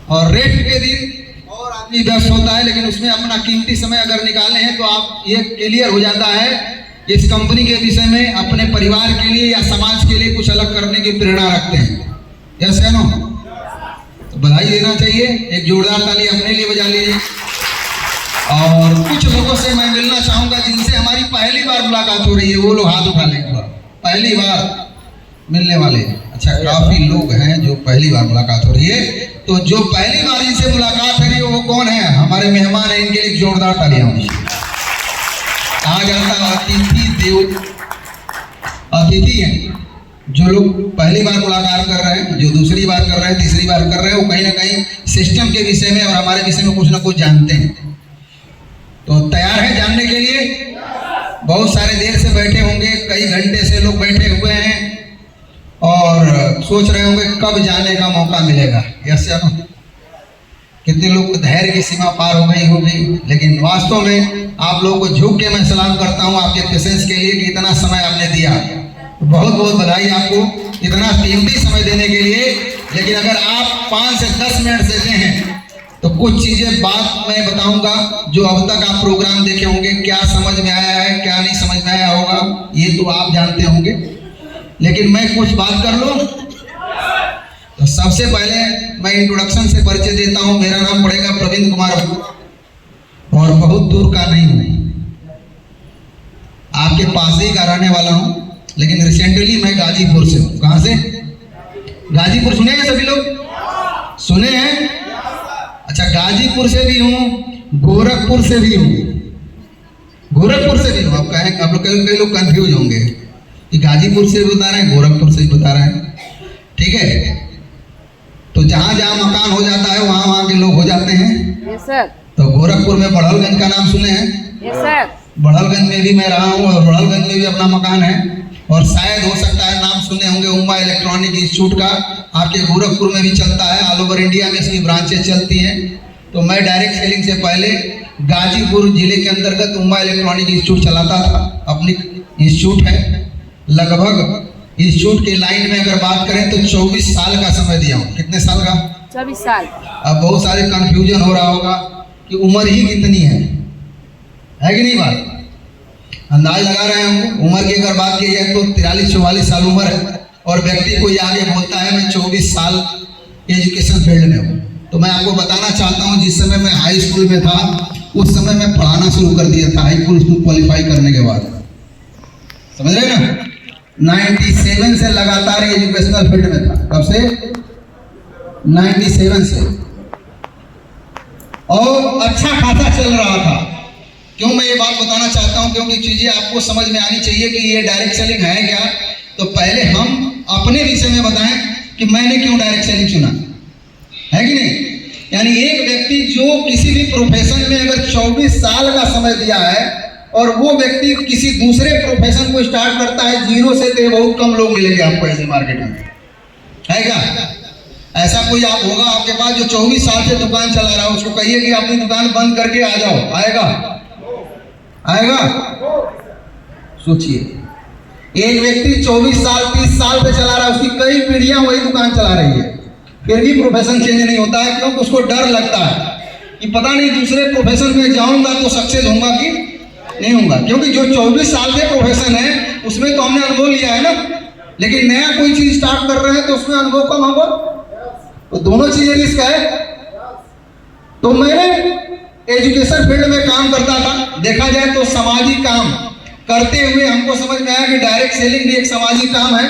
और रेस्ट के दिन और आदमी व्यस्त होता है, लेकिन उसमें अपना कीमती समय अगर निकाले हैं तो आप ये क्लियर हो जाता है इस कंपनी के विषय में अपने परिवार के लिए या समाज के लिए कुछ अलग करने की प्रेरणा रखते हैं। यस या नो? तो बधाई देना चाहिए, एक जोरदार ताली अपने लिए बजा लीजिए। और कुछ लोगों से मैं मिलना चाहूंगा जिनसे हमारी पहली बार मुलाकात हो रही है, वो लोग हाथ उठा लें। पहली बार मिलने वाले, अच्छा काफी लोग हैं जो पहली बार मुलाकात हो रही है। तो जो पहली बार इनसे मुलाकात हो रही है वो कौन है? हमारे मेहमान हैं, इनके लिए जोरदार तालियां होनी चाहिए। कहा जाता है अतिथि देव, अतिथि हैं जो लोग पहली बार मुलाकात कर रहे हैं, जो दूसरी बार कर रहे हैं, तीसरी बार कर रहे हैं, वो कहीं ना कहीं सिस्टम के विषय में और हमारे विषय में कुछ ना कुछ जानते हैं। तो तैयार है जानने के लिए? बहुत सारे देर से बैठे होंगे, कई घंटे से लोग बैठे हुए हैं और सोच रहे होंगे कब जाने का मौका मिलेगा। यस या नो? कितने लोग धैर्य की सीमा पार हो गई होगी, लेकिन वास्तव में आप लोगों को झुक के मैं सलाम करता हूं आपके पेशेंस के लिए कि इतना समय आपने दिया। तो बहुत बहुत बधाई आपको इतना कीमती समय देने के लिए। लेकिन अगर आप 5 से 10 मिनट देते हैं तो कुछ चीजें बात मैं बताऊंगा जो अब तक आप प्रोग्राम देखे होंगे, क्या समझ में आया है, क्या नहीं समझ में आया होगा, ये तो आप जानते होंगे। लेकिन मैं कुछ बात कर लूं तो सबसे पहले मैं इंट्रोडक्शन से परिचय देता हूं। मेरा नाम पड़ेगा प्रवीण कुमार और बहुत दूर का नहीं हूं, आपके पास ही का रहने वाला हूं, लेकिन रिसेंटली मैं गाजीपुर से हूं। कहां से? गाजीपुर सुने हैं सभी लोग? सुने हैं? अच्छा, गाजीपुर से भी हूं, गोरखपुर से भी हूं, गोरखपुर से भी हूं। आप कहें, आप लोग कई लोग कंफ्यूज होंगे कि गाजीपुर से भी बता रहे हैं, गोरखपुर से भी बता रहे हैं। ठीक है, तो जहां जहां मकान हो जाता है वहां वहां के लोग हो जाते हैं। Yes sir. तो गोरखपुर में बड़हलगंज का नाम सुने हैं? Yes sir. बड़हलगंज में भी मैं रहा हूँ और बड़हलगंज में भी अपना मकान है। और शायद हो सकता है नाम सुने होंगे उमा इलेक्ट्रॉनिक इंस्टीट्यूट का, आपके गोरखपुर में भी चलता है, ऑल ओवर इंडिया में इसकी ब्रांचेस चलती हैं। तो मैं डायरेक्ट सेलिंग से पहले गाजीपुर जिले के अंतर्गत उमा इलेक्ट्रॉनिक इंस्टीट्यूट चलाता था। अपनी इंस्टीट्यूट है, लगभग इंस्टीट्यूट के लाइन में अगर बात करें तो 24 साल का समय दिया हूँ। कितने साल का? 24 साल। अब बहुत सारे कंफ्यूजन हो रहा होगा कि उम्र ही कितनी है कि नहीं? बात अंदाज लगा रहे होंगे। उम्र की अगर बात की जाए तो 43-44 साल उम्र है और व्यक्ति कोई आगे बोलता है मैं 24 साल एजुकेशन फील्ड में हूँ। तो मैं आपको बताना चाहता हूँ जिस समय मैं हाई स्कूल में था उस समय मैं पढ़ाना शुरू कर दिया था, हाई स्कूल क्वालिफाई करने के बाद। समझ रहे ना? 97 से लगातार एजुकेशनल फील्ड में था। कब से? 97 से। और अच्छा खासा चल रहा था। क्यों मैं ये बात बताना चाहता हूं? क्योंकि चीजें आपको समझ में आनी चाहिए कि ये डायरेक्ट सेलिंग है क्या। तो पहले हम अपने विषय में बताएं कि मैंने क्यों डायरेक्ट सेलिंग चुना, है कि नहीं? यानी एक व्यक्ति जो किसी भी प्रोफेशन में अगर 24 साल का समय दिया है और वो व्यक्ति किसी दूसरे प्रोफेशन को स्टार्ट करता है जीरो से, तो बहुत कम लोग मिलेंगे आपको ऐसे मार्केट में, है क्या? ऐसा कोई आप होगा आपके पास जो 24 साल से दुकान चला रहा है, उसको कहिए कि अपनी दुकान बंद करके आ जाओ, आएगा? आएगा? सोचिए, एक व्यक्ति 24 साल 30 साल से चला रहा है, उसकी कई पीढ़ियां वही दुकान चला रही है, फिर भी प्रोफेशन चेंज नहीं होता है। क्योंकि उसको डर लगता है कि पता नहीं दूसरे प्रोफेशन में जाऊंगा तो सक्सेस होऊंगा कि नहीं होऊंगा। क्योंकि जो 24 साल से प्रोफेशन है उसमें तो हमने अनुभव लिया है ना, लेकिन नया कोई चीज स्टार्ट कर रहे हैं तो उसमें अनुभव कम होगा। तो दोनों चीजें रिस्क है। तो मैंने एजुकेशन फील्ड में काम करता था। देखा जाए तो सामाजिक काम करते हुए हमको समझ में आया कि डायरेक्ट सेलिंग भी एक सामाजिक काम है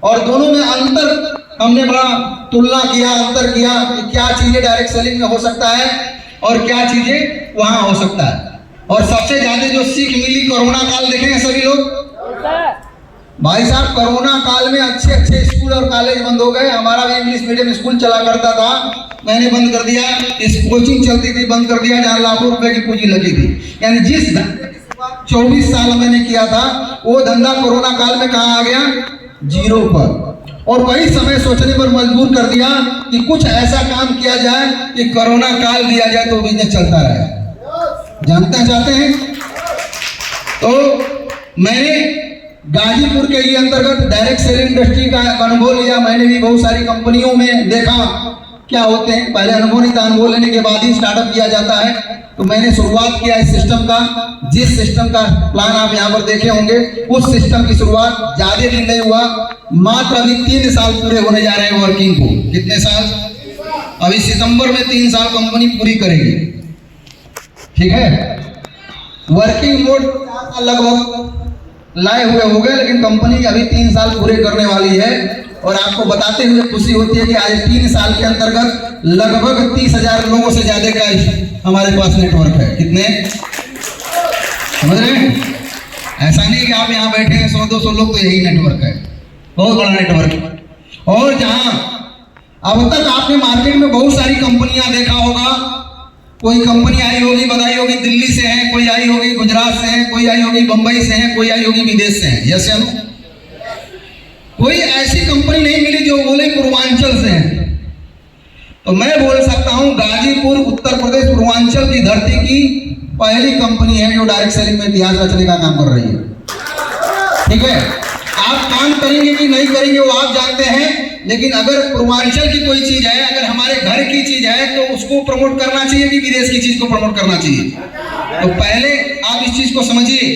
और दोनों में अंतर हमने बड़ा तुलना किया, अंतर किया कि क्या चीजें डायरेक्ट सेलिंग में हो सकता है और क्या चीजें वहां हो सकता है। और सबसे ज्यादा जो सीख मिली, कोरोना काल देखे हैं सभी लोग भाई साहब। कोरोना काल में अच्छे अच्छे स्कूल और कॉलेज बंद हो गए। हमारा भी इंग्लिश मीडियम स्कूल चला करता था, मैंने बंद कर दिया। इस कोचिंग चलती थी, बंद कर दिया, जहाँ लाखों रुपए की पूंजी लगी थी। यानी जिस धंधे की शुरुआत 24 साल मैंने किया था वो धंधा कोरोना काल में कहाँ आ गया? जीरो पर। और वही समय सोचने पर मजबूर कर दिया कि कुछ ऐसा काम किया जाए कि कोरोना काल दिया जाए तो बिजनेस चलता रहे। जानते चाहते हैं? तो मैंने गाजीपुर के लिए अंतर्गत डायरेक्ट सेलिंग इंडस्ट्री का अनुभव लिया। मैंने भी बहुत सारी कंपनियों में देखा क्या होते हैं, पहले अनुभव नहीं था, अनुभव लेने के बाद ही स्टार्टअप किया जाता है। तो मैंने शुरुआत किया इस सिस्टम का, जिस सिस्टम का प्लान आप यहाँ पर देखे होंगे, उस सिस्टम की शुरुआत ज्यादा दिन नहीं हुआ, मात्र अभी 3 साल पूरे होने जा रहे हैं वर्किंग को। कितने साल? अभी सितंबर में 3 साल कंपनी पूरी करेगी, ठीक है। वर्किंग मोड लगभग लाए हुए हो गए, लेकिन कंपनी अभी 3 साल पूरे करने वाली है। और आपको बताते हुए खुशी होती है कि आज 3 साल के अंतर्गत लगभग 30,000 लोगों से ज्यादा का हमारे पास नेटवर्क है। कितने? समझ रहे हैं? ऐसा नहीं कि आप यहाँ बैठे हैं 100-200 लोग, तो यही नेटवर्क है, बहुत बड़ा नेटवर्क है। और जहां अब तक आपने मार्केट में बहुत सारी कंपनियां देखा होगा, कोई कंपनी आई होगी, बताई होगी दिल्ली से है, कोई आई होगी गुजरात से है, कोई आई होगी बंबई से है, कोई आई होगी विदेश से है। यस या नो? कोई ऐसी कंपनी नहीं मिली जो बोले पूर्वांचल से है। तो मैं बोल सकता हूं गाजीपुर उत्तर प्रदेश पूर्वांचल की धरती की पहली कंपनी है जो डायरेक्ट सेलिंग में इतिहास रचने का काम कर रही है, ठीक है। आप काम करेंगे कि नहीं करेंगे वो आप जानते हैं, लेकिन अगर पूर्वांचल की कोई चीज है, अगर हमारे घर की चीज है, तो उसको प्रमोट करना चाहिए कि विदेश की चीज को प्रमोट करना चाहिए। तो पहले आप इस चीज को समझिए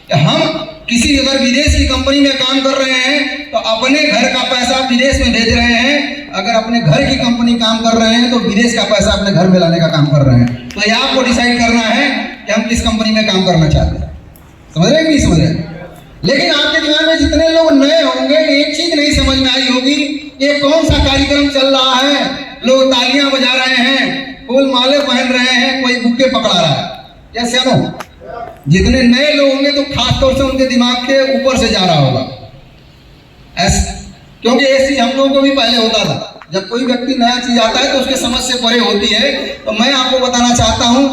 कि हम किसी अगर विदेश की कंपनी में काम कर रहे हैं तो अपने घर का पैसा विदेश में भेज रहे हैं, अगर अपने घर की कंपनी काम कर रहे हैं तो विदेश का पैसा अपने घर में लाने का काम कर रहे हैं। तो ये आपको डिसाइड करना है कि हम किस कंपनी में काम करना चाहते हैं। समझ रहे हैं कि नहीं समझ रहे? लेकिन आपके दिमाग में जितने लोग नए होंगे, एक चीज नहीं समझ में आई होगी, ये कौन सा कार्यक्रम चल रहा है, लोग तालियां बजा रहे हैं, फूल माले पहन रहे हैं, कोई बुक्के पकड़ा रहा है। यस या नो? जितने नए लोग होंगे तो खासतौर से उनके दिमाग के ऊपर से जा रहा होगा, क्योंकि ऐसी हम लोगों को भी पहले होता था। जब कोई व्यक्ति नया चीज आता है तो उसके समझ से परे होती है। तो मैं आपको बताना चाहता हूं,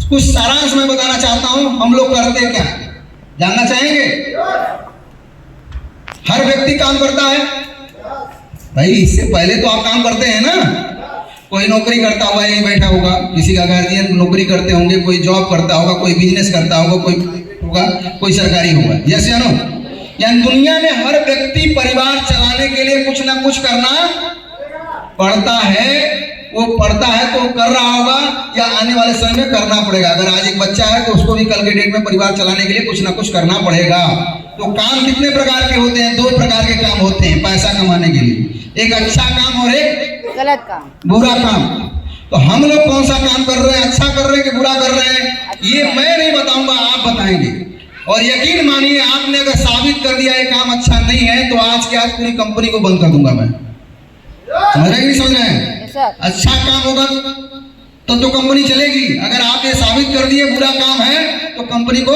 कुछ सारांश में बताना चाहता हूं, हम लोग करते क्या, जानना चाहेंगे? हर व्यक्ति काम करता है भाई, इससे पहले तो आप काम करते हैं ना। कोई नौकरी करता हुआ यहीं बैठा होगा, किसी का गार्जियन नौकरी करते होंगे, कोई जॉब करता होगा, कोई बिजनेस करता होगा, कोई होगा, कोई सरकारी होगा। यस या नो? यानी दुनिया में हर व्यक्ति परिवार चलाने के लिए कुछ ना कुछ करना पड़ता है। वो पढ़ता है तो कर रहा होगा या आने वाले समय में करना पड़ेगा। अगर आज एक बच्चा है तो उसको भी कल के डेट में परिवार चलाने के लिए कुछ ना कुछ करना पड़ेगा। तो काम कितने प्रकार के होते हैं? 2 प्रकार के काम होते हैं पैसा कमाने के लिए, एक अच्छा काम और एक गलत काम, बुरा काम। तो हम लोग कौन सा काम कर रहे हैं, अच्छा कर रहे हैं कि बुरा कर रहे हैं, ये मैं नहीं बताऊंगा, आप बताएंगे। और यकीन मानिए, आपने अगर साबित कर दिया ये काम अच्छा नहीं है तो आज के आज पूरी कंपनी को बंद कर दूंगा मैं। समझ रहे हैं नहीं समझ रहे हैं? अच्छा काम होगा तो कंपनी चलेगी। अगर आप ये साबित कर दिए बुरा काम है तो कंपनी को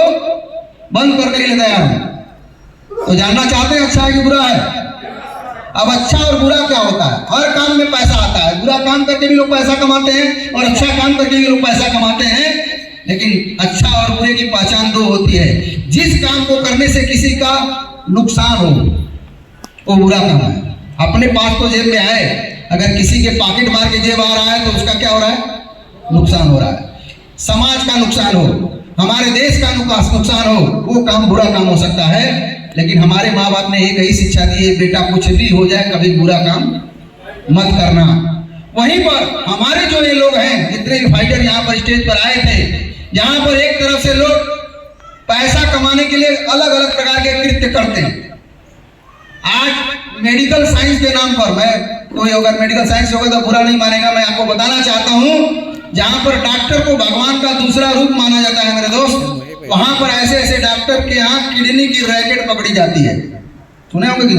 बंद करने के लिए तैयार हूं। तो जानना चाहते हैं अच्छा है कि बुरा है? अब अच्छा और बुरा क्या होता है? हर काम में पैसा आता है, बुरा काम करके भी लोग पैसा कमाते हैं और अच्छा काम करके भी लोग पैसा कमाते हैं। लेकिन अच्छा और बुरे की पहचान 2 होती है। जिस काम को करने से किसी का नुकसान हो वो बुरा काम है। अपने पास तो जेब में आए, अगर किसी के पॉकेट मार के जेब आ रहा है तो उसका क्या हो रहा है? नुकसान हो रहा है। समाज का नुकसान हो, हमारे देश का नुकसान हो, वो काम बुरा काम हो सकता है। लेकिन हमारे माँ बाप ने एक ही शिक्षा दी है, बेटा कुछ भी हो जाए कभी बुरा काम मत करना। वहीं पर हमारे जो ये लोग हैं, जितने भी फाइटर यहाँ पर स्टेज पर आए थे, यहाँ पर एक तरफ से लोग पैसा कमाने के लिए अलग अलग प्रकार के कृत्य करते हैं। आज मेडिकल साइंस के नाम पर, मैं कोई अगर मेडिकल साइंस होगा तो बुरा नहीं मानेगा, मैं आपको बताना चाहता हूँ, जहां पर डॉक्टर को भगवान का दूसरा रूप माना जाता है मेरे दोस्त, वहां पर ऐसे ऐसे डॉक्टर के यहाँ किडनी की रैकेट पकड़ी जाती है। सुने होंगे कि नहीं?